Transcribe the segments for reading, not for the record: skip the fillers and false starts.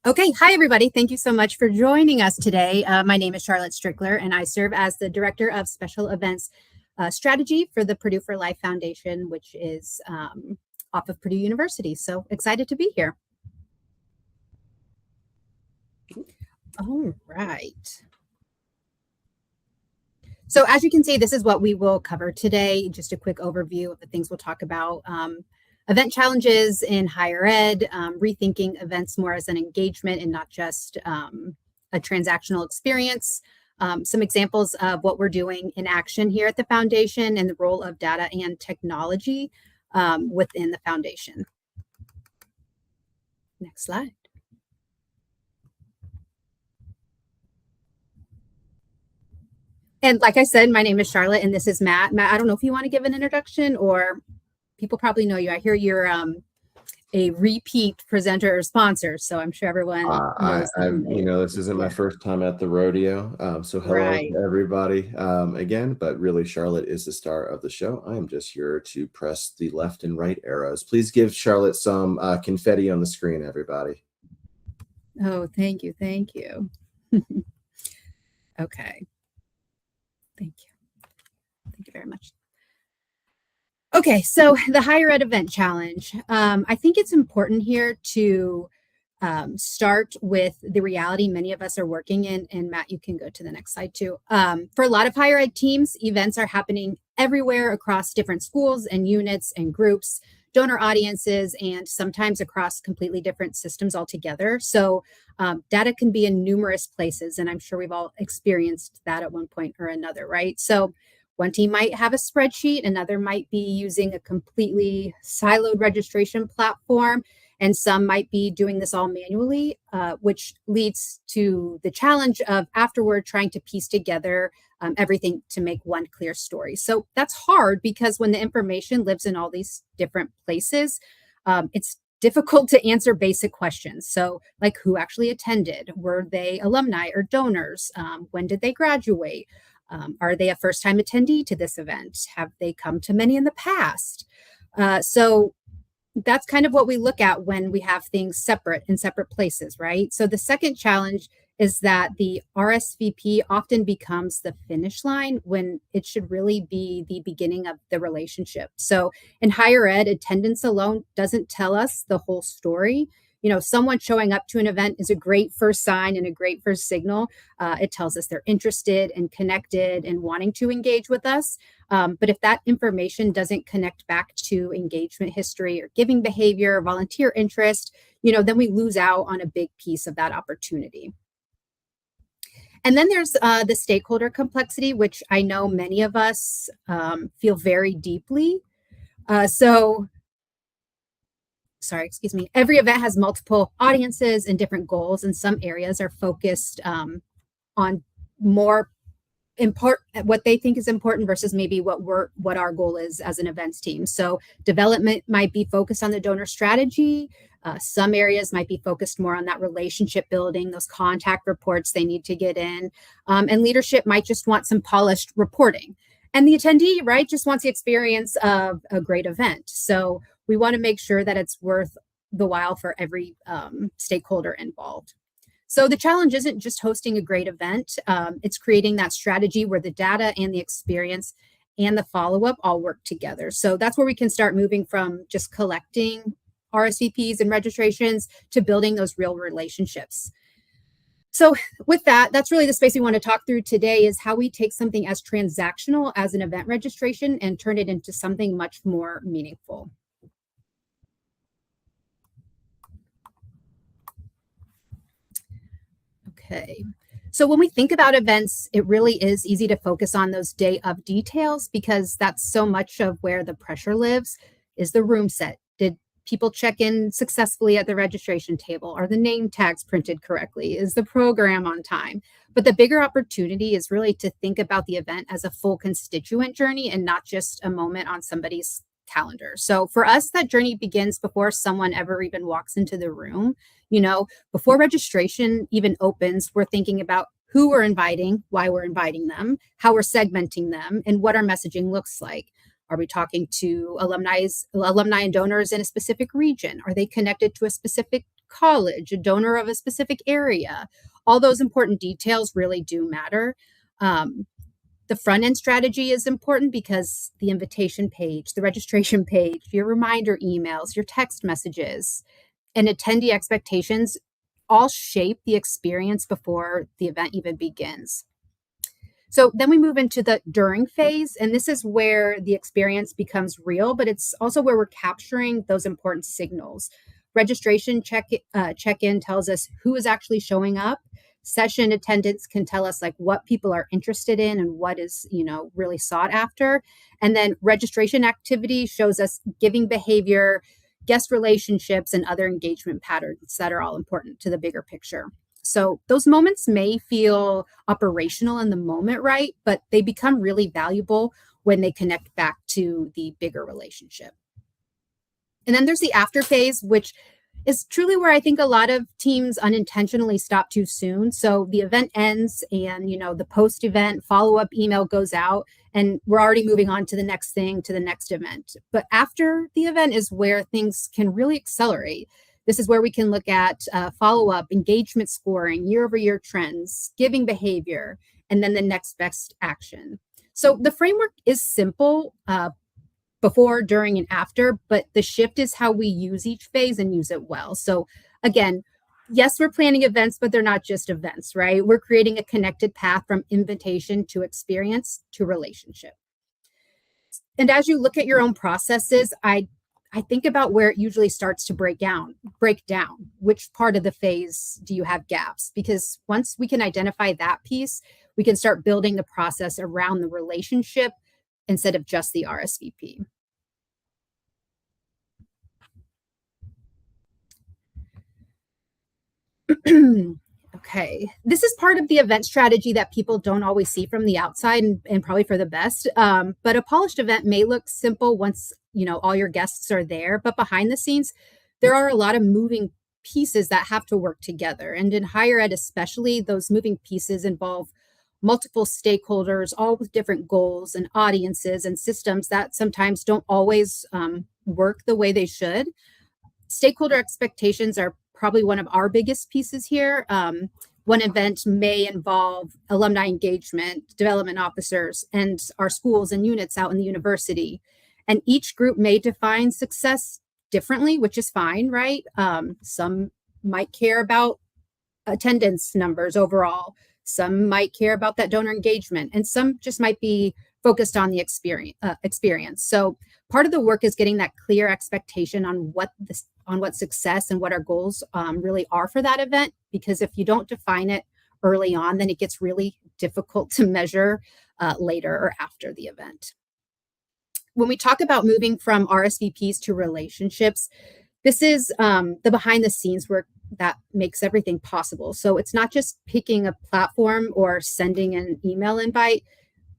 Okay, hi everybody. Thank you so much for joining us today. My name is Charlotte Strickler, and I serve as the Director of Special Events Strategy for the Purdue for Life Foundation, which is off of Purdue University. So excited to be here. All right. So as you can see, this is what we will cover today. Just a quick overview of the things we'll talk about. Event challenges in higher ed, rethinking events more as an engagement and not just a transactional experience. Some examples of what we're doing in action here at the foundation and the role of data and technology within the foundation. Next slide. And like I said, my name is Charlotte and this is Matt. Matt, I don't know if you want to give an introduction, or people probably know you. I hear you're a repeat presenter or sponsor, so I'm sure everyone knows. This isn't my first time at the rodeo, so hello to everybody again. But really, Charlotte is the star of the show. I am just here to press the left and right arrows. Please give Charlotte some confetti on the screen, everybody. Oh, thank you, thank you. Okay, thank you very much. Okay, so the higher ed event challenge. I think it's important here to start with the reality many of us are working in. And Matt, you can go to the next slide too. For a lot of higher ed teams, events are happening everywhere across different schools and units and groups, donor audiences, and sometimes across completely different systems altogether. So data can be in numerous places, and I'm sure we've all experienced that at one point or another, right? So one team might have a spreadsheet, another might be using a completely siloed registration platform, and some might be doing this all manually, which leads to the challenge of afterward trying to piece together everything to make one clear story. So that's hard because when the information lives in all these different places, it's difficult to answer basic questions. So like, who actually attended? Were they alumni or donors? When did they graduate? Are they a first-time attendee to this event? Have they come to many in the past? So that's kind of what we look at when we have things separate in separate places, right? So the second challenge is that the RSVP often becomes the finish line when it should really be the beginning of the relationship. So in higher ed, attendance alone doesn't tell us the whole story. You know, someone showing up to an event is a great first sign and a great first signal. It tells us they're interested and connected and wanting to engage with us. But if that information doesn't connect back to engagement history or giving behavior, volunteer interest, then we lose out on a big piece of that opportunity. And then there's the stakeholder complexity, which I know many of us feel very deeply. Every event has multiple audiences and different goals, and some areas are focused on more important, what they think is important versus maybe what our goal is as an events team. So development might be focused on the donor strategy. Some areas might be focused more on that relationship building, those contact reports they need to get in. And leadership might just want some polished reporting. And the attendee, right, just wants the experience of a great event. So we want to make sure that it's worth the while for every stakeholder involved. So the challenge isn't just hosting a great event. It's creating that strategy where the data and the experience and the follow-up all work together. So that's where we can start moving from just collecting RSVPs and registrations to building those real relationships. So with that, that's really the space we want to talk through today, is how we take something as transactional as an event registration and turn it into something much more meaningful. Okay, so when we think about events, it really is easy to focus on those day of details because that's so much of where the pressure lives. Is the room set? Did people check in successfully at the registration table? Are the name tags printed correctly? Is the program on time? But the bigger opportunity is really to think about the event as a full constituent journey and not just a moment on somebody's calendar. So for us, that journey begins before someone ever even walks into the room. Before registration even opens, we're thinking about who we're inviting, why we're inviting them, how we're segmenting them, and what our messaging looks like. Are we talking to alumni and donors in a specific region? Are they connected to a specific college, a donor of a specific area. All those important details really do matter. The front end strategy is important because the invitation page, the registration page, your reminder emails, your text messages, and attendee expectations all shape the experience before the event even begins. So then we move into the during phase, and this is where the experience becomes real, but it's also where we're capturing those important signals. Registration check-in tells us who is actually showing up. Session attendance can tell us like what people are interested in and what is, really sought after. And then registration activity shows us giving behavior, guest relationships, and other engagement patterns that are all important to the bigger picture. So those moments may feel operational in the moment, right? But they become really valuable when they connect back to the bigger relationship. And then there's the after phase, which is truly where I think a lot of teams unintentionally stop too soon. So the event ends and, the post-event follow-up email goes out and we're already moving on to the next thing, to the next event. But after the event is where things can really accelerate. This is where we can look at follow-up, engagement scoring, year-over-year trends, giving behavior, and then the next best action. So the framework is simple before, during, and after, but the shift is how we use each phase and use it well. So again, yes, we're planning events, but they're not just events, right? We're creating a connected path from invitation to experience to relationship. And as you look at your own processes, I think about where it usually starts to break down. Which part of the phase do you have gaps? Because once we can identify that piece, we can start building the process around the relationship instead of just the RSVP. Okay, this is part of the event strategy that people don't always see from the outside and probably for the best. But a polished event may look simple once, all your guests are there, but behind the scenes, there are a lot of moving pieces that have to work together. And in higher ed, especially, those moving pieces involve multiple stakeholders, all with different goals and audiences and systems that sometimes don't always work the way they should. Stakeholder expectations are probably one of our biggest pieces here. One event may involve alumni engagement, development officers, and our schools and units out in the university. And each group may define success differently, which is fine, right? Some might care about attendance numbers overall. Some might care about that donor engagement, and some just might be focused on the experience. So part of the work is getting that clear expectation on what success and what our goals really are for that event. Because if you don't define it early on, then it gets really difficult to measure later or after the event. When we talk about moving from RSVPs to relationships, this is the behind the scenes work that makes everything possible. So it's not just picking a platform or sending an email invite.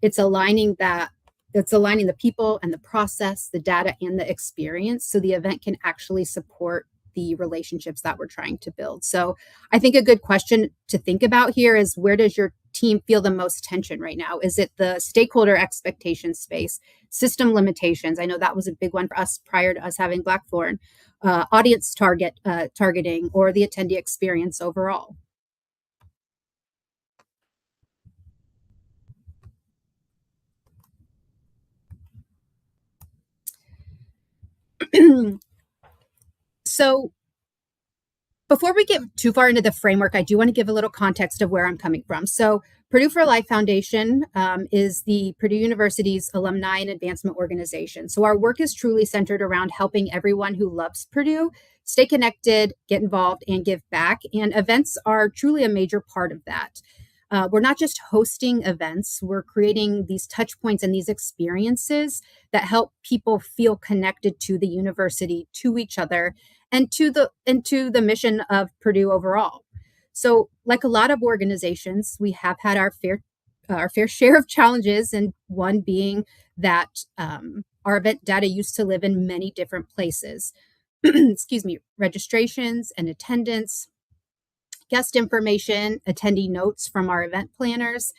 It's aligning the people and the process, the data and the experience, so the event can actually support the relationships that we're trying to build. So I think a good question to think about here is, where does your team feel the most tension right now? Is it the stakeholder expectation space, system limitations? I know that was a big one for us prior to us having Blackthorn, audience targeting, or the attendee experience overall. So before we get too far into the framework, I do want to give a little context of where I'm coming from. So Purdue for Life Foundation is the Purdue University's alumni and advancement organization. So our work is truly centered around helping everyone who loves Purdue stay connected, get involved, and give back. And events are truly a major part of that. We're not just hosting events, we're creating these touch points and these experiences that help people feel connected to the university, to each other, and to the mission of Purdue overall. So like a lot of organizations, we have had our fair share of challenges, and one being that our event data used to live in many different places. Registrations and attendance, guest information, attendee notes from our event planners.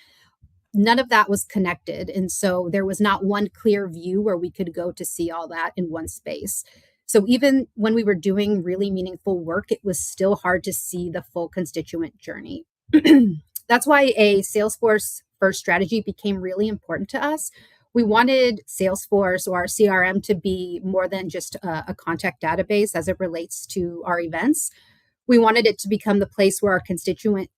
None of that was connected. And so there was not one clear view where we could go to see all that in one space. So even when we were doing really meaningful work, it was still hard to see the full constituent journey. That's why a Salesforce first strategy became really important to us. We wanted Salesforce or our CRM to be more than just a contact database as it relates to our events. We wanted it to become the place where our constituent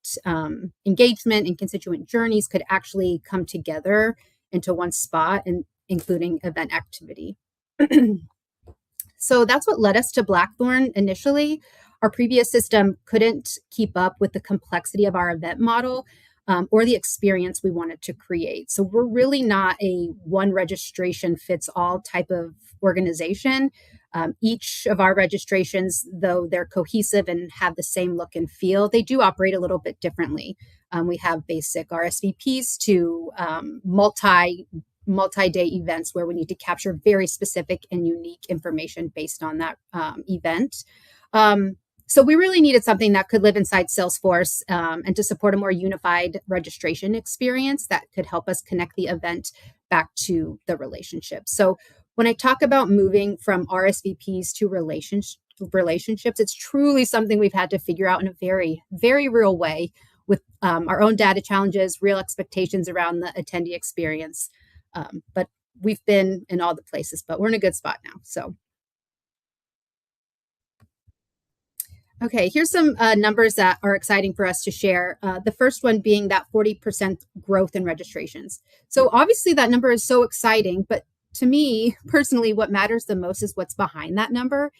engagement and constituent journeys could actually come together into one spot, and including event activity. So that's what led us to Blackthorn initially. Our previous system couldn't keep up with the complexity of our event model or the experience we wanted to create. So we're really not a one registration fits all type of organization. Each of our registrations, though they're cohesive and have the same look and feel, they do operate a little bit differently. We have basic RSVPs to multi-day events where we need to capture very specific and unique information based on that event. So we really needed something that could live inside Salesforce and to support a more unified registration experience that could help us connect the event back to the relationship. So when I talk about moving from RSVPs to relationships, it's truly something we've had to figure out in a very, very real way with our own data challenges, real expectations around the attendee experience. But we've been in all the places, but we're in a good spot now. So, okay, here's some numbers that are exciting for us to share. The first one being that 40% growth in registrations. So obviously that number is so exciting, but to me personally, what matters the most is what's behind that number.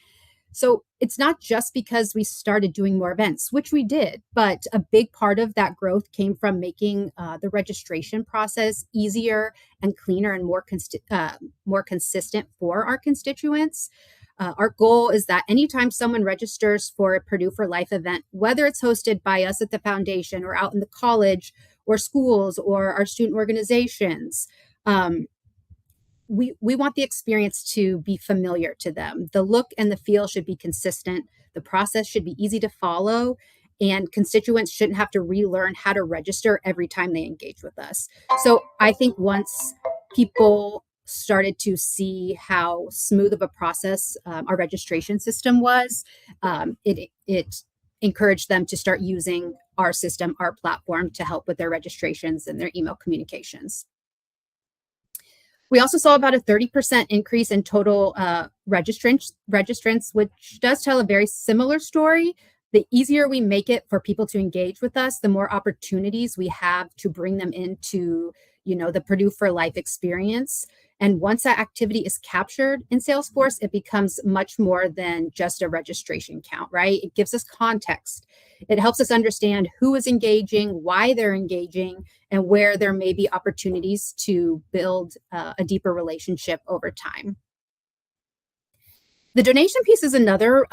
So it's not just because we started doing more events, which we did, but a big part of that growth came from making the registration process easier and cleaner and more consistent for our constituents. Our goal is that anytime someone registers for a Purdue for Life event, whether it's hosted by us at the foundation or out in the college or schools or our student organizations, we want the experience to be familiar to them. The look and the feel should be consistent. The process should be easy to follow, and constituents shouldn't have to relearn how to register every time they engage with us. So I think once people started to see how smooth of a process our registration system was, it encouraged them to start using our system, our platform, to help with their registrations and their email communications. We also saw about a 30% increase in total registrants, which does tell a very similar story. The easier we make it for people to engage with us, the more opportunities we have to bring them into, the Purdue for Life experience. And once that activity is captured in Salesforce, it becomes much more than just a registration count, right? It gives us context. It helps us understand who is engaging, why they're engaging, and where there may be opportunities to build a deeper relationship over time. The donation piece is another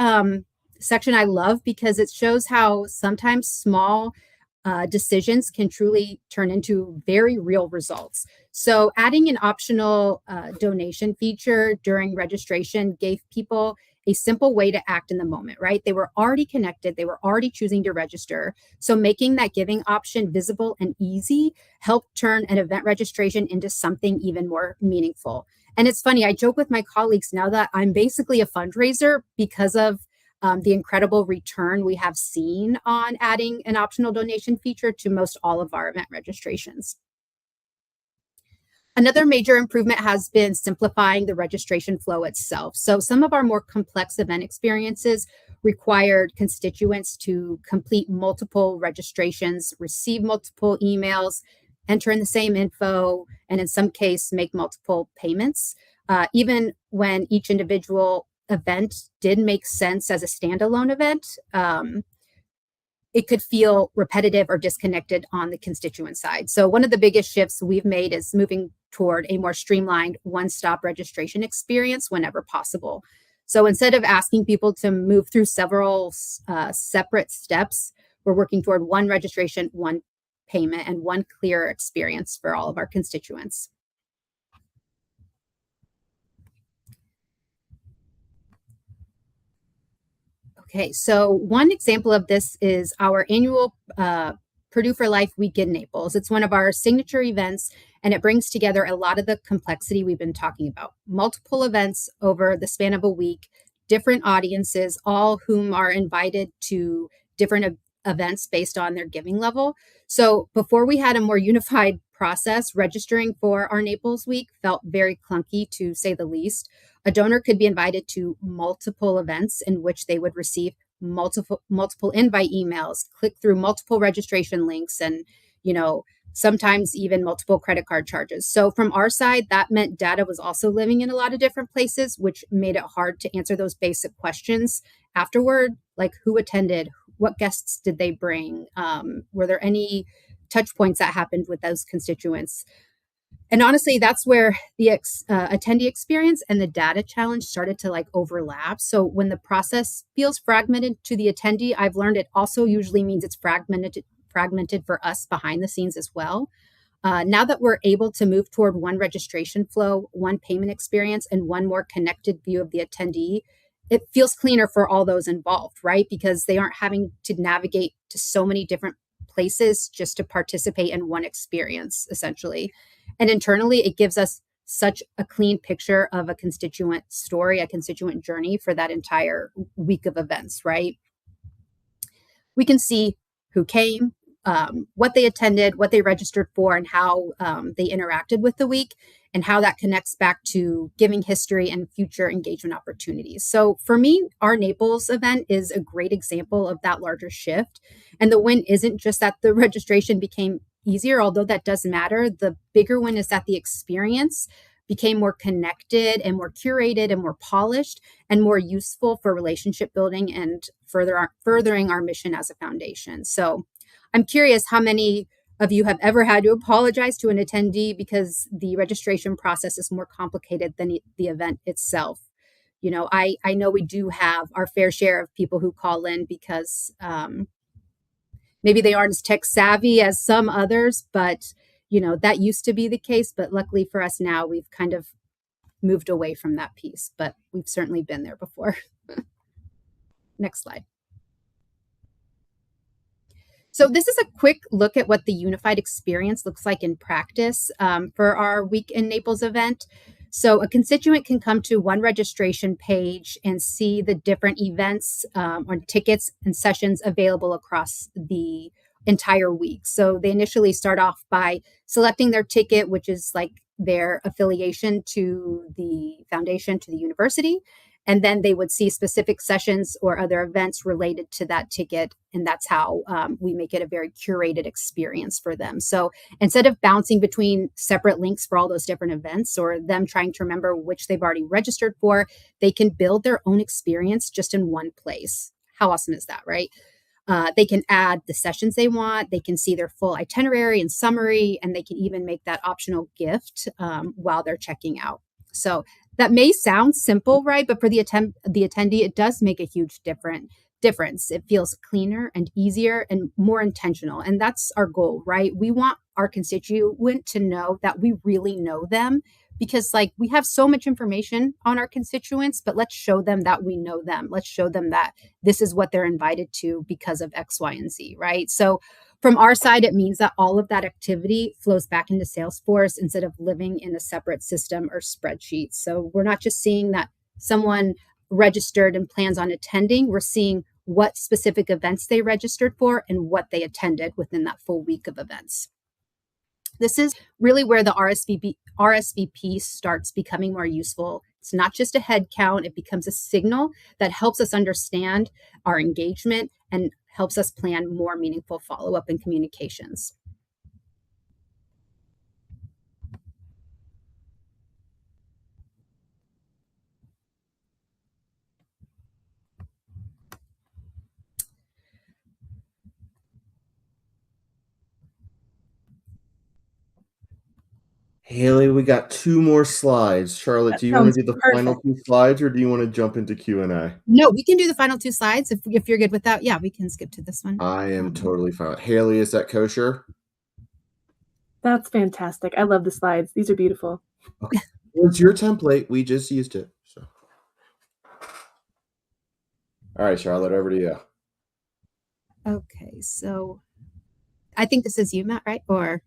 section I love because it shows how sometimes small decisions can truly turn into very real results. So adding an optional donation feature during registration gave people a simple way to act in the moment, right? They were already connected. They were already choosing to register. So making that giving option visible and easy helped turn an event registration into something even more meaningful. And it's funny, I joke with my colleagues now that I'm basically a fundraiser because of the incredible return we have seen on adding an optional donation feature to most all of our event registrations. Another major improvement has been simplifying the registration flow itself. So some of our more complex event experiences required constituents to complete multiple registrations, receive multiple emails, enter in the same info, and in some case, make multiple payments. Even when each individual event did make sense as a standalone event, it could feel repetitive or disconnected on the constituent side. So one of the biggest shifts we've made is moving toward a more streamlined one-stop registration experience whenever possible. So instead of asking people to move through several separate steps, we're working toward one registration, one payment, and one clear experience for all of our constituents. Okay, so one example of this is our annual Purdue for Life Week in Naples. It's one of our signature events, and it brings together a lot of the complexity we've been talking about. Multiple events over the span of a week, different audiences, all whom are invited to different events based on their giving level. So before we had a more unified process, registering for our Naples Week felt very clunky, to say the least. A donor could be invited to multiple events in which they would receive multiple invite emails, click through multiple registration links, and sometimes even multiple credit card charges. So from our side, that meant data was also living in a lot of different places, which made it hard to answer those basic questions afterward, like who attended, what guests did they bring, were there any touch points that happened with those constituents. And honestly, that's where the attendee experience and the data challenge started to overlap. So when the process feels fragmented to the attendee, I've learned it also usually means it's fragmented for us behind the scenes as well. Now that we're able to move toward one registration flow, one payment experience, and one more connected view of the attendee, it feels cleaner for all those involved, right? Because they aren't having to navigate to so many different places just to participate in one experience, essentially. And internally, it gives us such a clean picture of a constituent story, a constituent journey for that entire week of events, right? We can see who came, what they attended, what they registered for, and how they interacted with the week, and how that connects back to giving history and future engagement opportunities. So for me, our Naples event is a great example of that larger shift. And the win isn't just that the registration became easier, although that does matter. The bigger win is that the experience became more connected and more curated and more polished and more useful for relationship building and furthering our mission as a foundation. So I'm curious how many of you have ever had to apologize to an attendee because the registration process is more complicated than the event itself. I know we do have our fair share of people who call in because maybe they aren't as tech savvy as some others, but that used to be the case. But luckily for us now, we've kind of moved away from that piece, but we've certainly been there before. Next slide. So this is a quick look at what the unified experience looks like in practice for our Week in Naples event. So a constituent can come to one registration page and see the different events or tickets and sessions available across the entire week. So they initially start off by selecting their ticket, which is like their affiliation to the foundation, to the university. And then they would see specific sessions or other events related to that ticket. And that's how we make it a very curated experience for them. So instead of bouncing between separate links for all those different events or them trying to remember which they've already registered for, they can build their own experience just in one place. How awesome is that, right? They can add the sessions they want. They can see their full itinerary and summary, and they can even make that optional gift while they're checking out. So that may sound simple, right? But for the attendee, it does make a huge difference. It feels cleaner and easier and more intentional. And that's our goal, right? We want our constituent to know that we really know them because we have so much information on our constituents, but let's show them that we know them. Let's show them that this is what they're invited to because of X, Y, and Z, right? So from our side, it means that all of that activity flows back into Salesforce instead of living in a separate system or spreadsheet. So we're not just seeing that someone registered and plans on attending, we're seeing what specific events they registered for and what they attended within that full week of events. This is really where the RSVP starts becoming more useful. It's not just a head count, it becomes a signal that helps us understand our engagement and helps us plan more meaningful follow-up and communications. Haley, we got 2 more slides. Charlotte, do you want to do the final 2 slides or do you want to jump into Q&A? No, we can do the final 2 slides. If you're good with that, yeah, we can skip to this one. I am totally fine. Haley, is that kosher? That's fantastic. I love the slides. These are beautiful. Okay. It's your template. We just used it. So. All right, Charlotte, over to you. Okay, so I think this is you, Matt, right? Or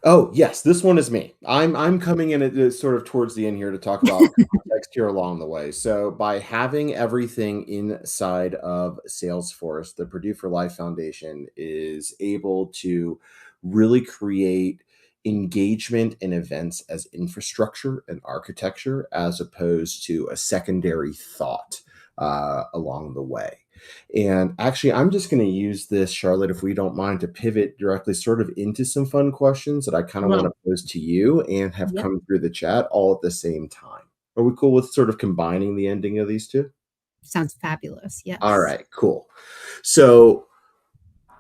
Oh, yes, this one is me. I'm coming in at sort of towards the end here to talk about context here along the way. So by having everything inside of Salesforce, the Purdue for Life Foundation is able to really create engagement in events as infrastructure and architecture, as opposed to a secondary thought along the way. And actually, I'm just going to use this, Charlotte, if we don't mind, to pivot directly sort of into some fun questions that I kind of want to pose to you and have come through the chat all at the same time. Are we cool with sort of combining the ending of these two? Sounds fabulous. Yes. All right, cool. So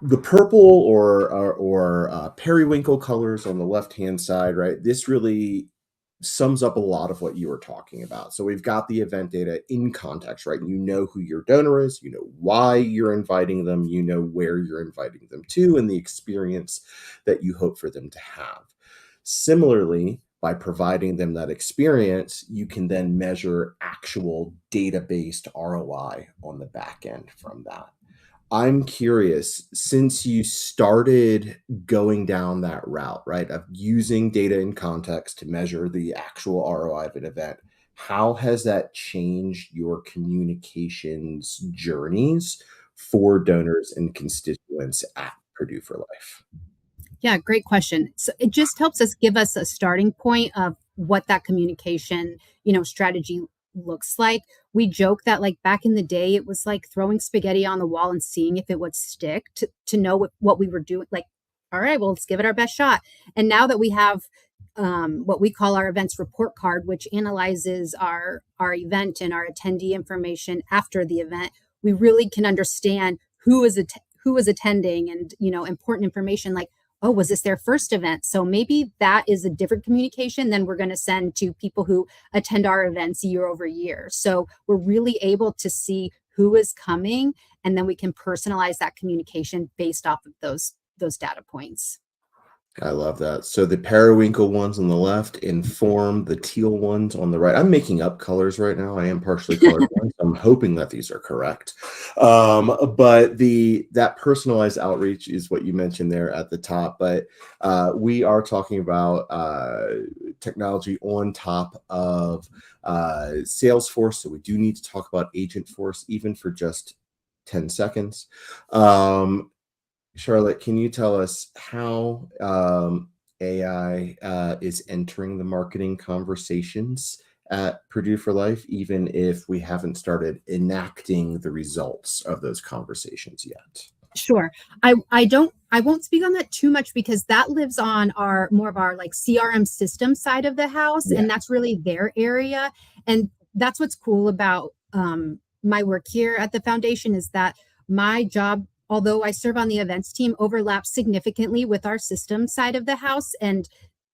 the purple or periwinkle colors on the left-hand side, right? This really sums up a lot of what you were talking about. So we've got the event data in context, right? You know who your donor is, you know why you're inviting them, you know where you're inviting them to, and the experience that you hope for them to have. Similarly, by providing them that experience, you can then measure actual data-based ROI on the back end from that. I'm curious, since you started going down that route, right, of using data in context to measure the actual ROI of an event, how has that changed your communications journeys for donors and constituents at Purdue for Life? Yeah, great question. So it just helps us give us a starting point of what that communication, strategy looks like. We joke that like back in the day, it was like throwing spaghetti on the wall and seeing if it would stick to know what we were doing. Like, all right, well, let's give it our best shot. And now that we have what we call our events report card, which analyzes our event and our attendee information after the event, we really can understand who is attending and important information like, oh, was this their first event? So maybe that is a different communication than we're going to send to people who attend our events year over year. So we're really able to see who is coming, and then we can personalize that communication based off of those data points. I love that. So the periwinkle ones on the left inform the teal ones on the right. I'm making up colors right now. I am partially colorblind. I'm hoping that these are correct. But that personalized outreach is what you mentioned there at the top. But we are talking about technology on top of Salesforce. So we do need to talk about Agentforce, even for just 10 seconds. Charlotte, can you tell us how AI is entering the marketing conversations at Purdue for Life, even if we haven't started enacting the results of those conversations yet? Sure. I won't speak on that too much because that lives on more of our like CRM system side of the house. Yeah. And that's really their area. And that's what's cool about my work here at the foundation is that my job, although I serve on the events team, overlaps significantly with our system side of the house. And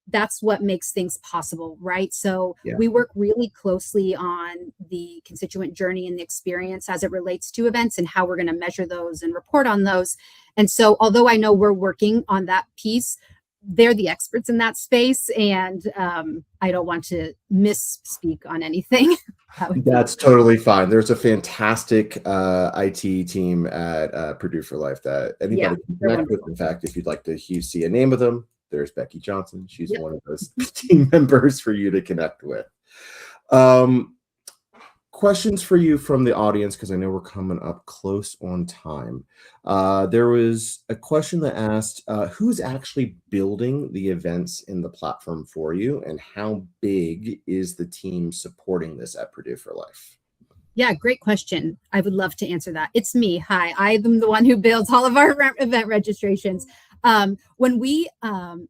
that's what makes things possible, right? So we work really closely on the constituent journey and the experience as it relates to events and how we're going to measure those and report on those. And so although I know we're working on that piece, they're the experts in that space. And I don't want to misspeak on anything. That's totally fine. There's a fantastic IT team at Purdue for Life that anybody can connect with. In fact, if you'd like to see a name of them, there's Becky Johnson. She's one of those team members for you to connect with. Questions for you from the audience, because I know we're coming up close on time. There was a question that asked, who's actually building the events in the platform for you, and how big is the team supporting this at Purdue for Life? Yeah, great question. I would love to answer that. It's me. Hi, I'm the one who builds all of our event registrations. When we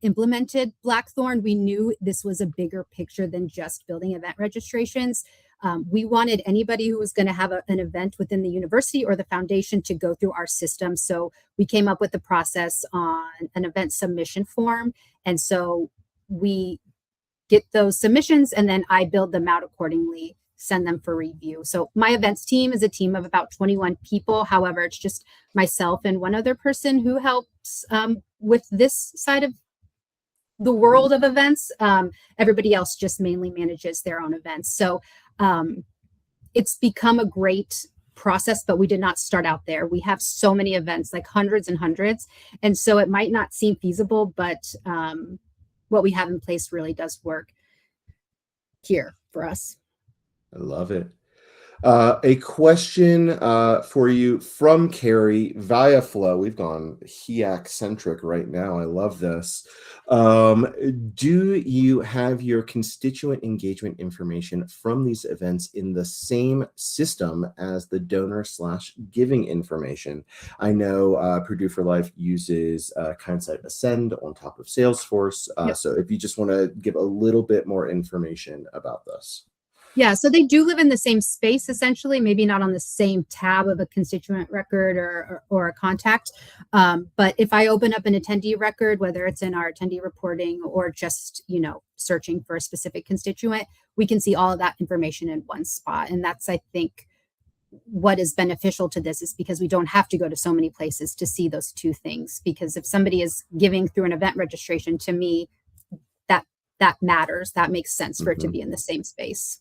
implemented Blackthorn, we knew this was a bigger picture than just building event registrations. We wanted anybody who was going to have an event within the university or the foundation to go through our system. So we came up with the process on an event submission form. And so we get those submissions and then I build them out accordingly, send them for review. So my events team is a team of about 21 people. However, it's just myself and one other person who helps with this side of the world of events. Everybody else just mainly manages their own events. So it's become a great process, but we did not start out there. We have so many events, like hundreds and hundreds. And so it might not seem feasible, but what we have in place really does work here for us. I love it. A question for you from Carrie via Flow. We've gone HEAC centric right now. I love this. Do you have your constituent engagement information from these events in the same system as the donor/giving information? I know Purdue for Life uses Kindsight Ascend on top of Salesforce. Yep. So if you just want to give a little bit more information about this. Yeah, so they do live in the same space, essentially, maybe not on the same tab of a constituent record or a contact. But if I open up an attendee record, whether it's in our attendee reporting or just, searching for a specific constituent, we can see all of that information in one spot. And that's, I think, what is beneficial to this is because we don't have to go to so many places to see those two things. Because if somebody is giving through an event registration, to me, that matters. That makes sense for it to be in the same space.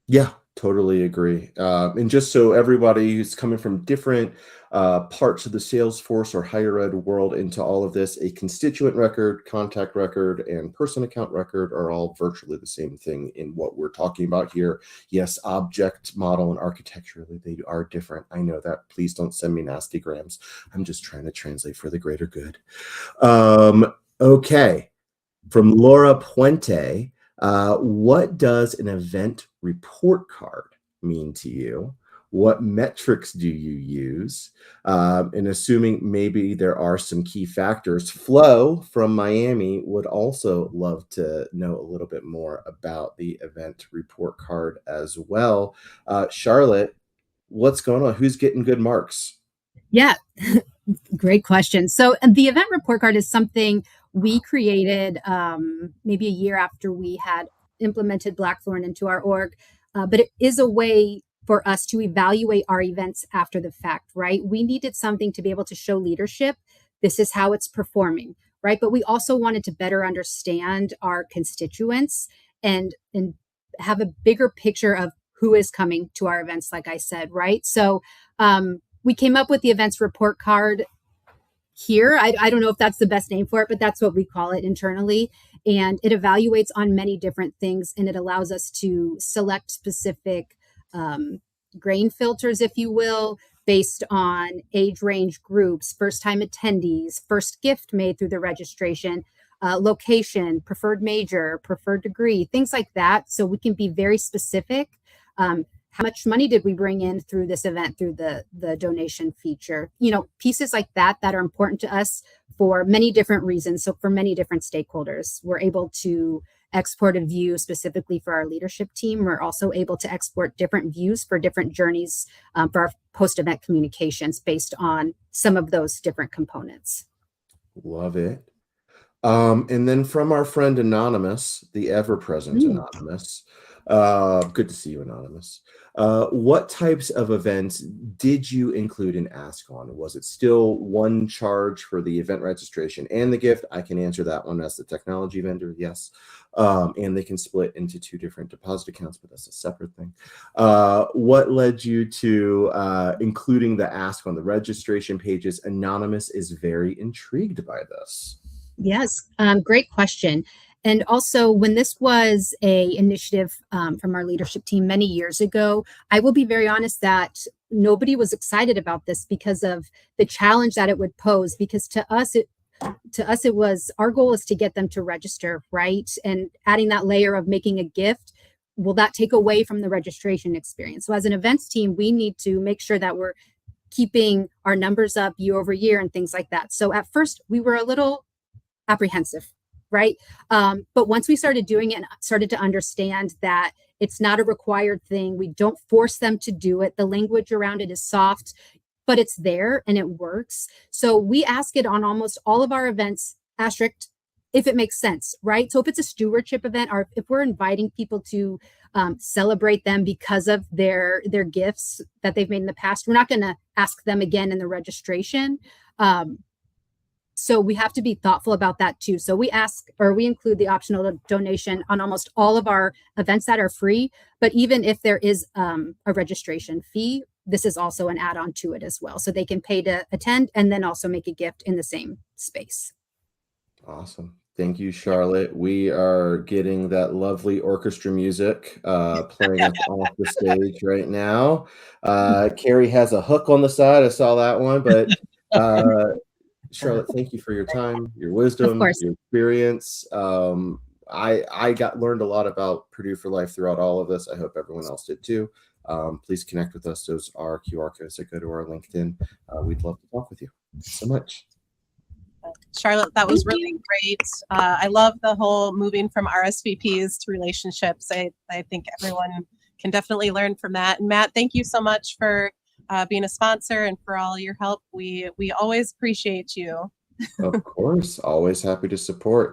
Yeah, totally agree. And just so everybody who's coming from different parts of the Salesforce or higher ed world into all of this, a constituent record, contact record, and person account record are all virtually the same thing in what we're talking about here. Yes, object model and architecturally, they are different. I know that. Please don't send me nasty grams. I'm just trying to translate for the greater good. Okay, from Laura Puente. What does an event report card mean to you? What metrics do you use? And assuming maybe there are some key factors, Flo from Miami would also love to know a little bit more about the event report card as well. Charlotte, what's going on? Who's getting good marks? Yeah, great question. So the event report card is something we created maybe a year after we had implemented Blackthorn into our org, but it is a way for us to evaluate our events after the fact, right? We needed something to be able to show leadership. This is how it's performing, right? But we also wanted to better understand our constituents and have a bigger picture of who is coming to our events, like I said, right? So we came up with the events report card here. I don't know if that's the best name for it, but that's what we call it internally. And it evaluates on many different things, and it allows us to select specific grain filters, if you will, based on age range groups, first time attendees, first gift made through the registration, location, preferred major, preferred degree, things like that. So we can be very specific. How much money did we bring in through this event, through the donation feature? Pieces like that are important to us for many different reasons. So for many different stakeholders, we're able to export a view specifically for our leadership team. We're also able to export different views for different journeys for our post-event communications based on some of those different components. Love it. And then from our friend Anonymous, the ever-present Anonymous, good to see you, Anonymous. What types of events did you include an ask on? Was it still one charge for the event registration and the gift? I can answer that one as the technology vendor, yes. And they can split into two different deposit accounts, but that's a separate thing. What led you to including the ask on the registration pages? Anonymous is very intrigued by this. Yes, great question. And also, when this was a initiative from our leadership team many years ago, I will be very honest that nobody was excited about this because of the challenge that it would pose. Because to us, it was our goal is to get them to register, right? And adding that layer of making a gift, will that take away from the registration experience? So as an events team, we need to make sure that we're keeping our numbers up year over year and things like that. So at first, we were a little apprehensive, right? But once we started doing it and started to understand that it's not a required thing, we don't force them to do it. The language around it is soft, but it's there and it works. So we ask it on almost all of our events, asterisk, if it makes sense, right? So if it's a stewardship event, or if we're inviting people to celebrate them because of their gifts that they've made in the past, we're not going to ask them again in the registration. So we have to be thoughtful about that too. So we include the optional donation on almost all of our events that are free. But even if there is a registration fee, this is also an add-on to it as well. So they can pay to attend and then also make a gift in the same space. Awesome. Thank you, Charlotte. We are getting that lovely orchestra music playing us off the stage right now. Carrie has a hook on the side. I saw that one, but Charlotte, thank you for your time, your wisdom, your experience. I learned a lot about Purdue for Life throughout all of this. I hope everyone else did too. Please connect with us. Those are QR codes that go to our LinkedIn. We'd love to talk with you. Thanks so much. Charlotte, that was really great. I love the whole moving from RSVPs to relationships. I think everyone can definitely learn from that. And Matt, thank you so much for being a sponsor and for all your help. We always appreciate you. Of course, always happy to support.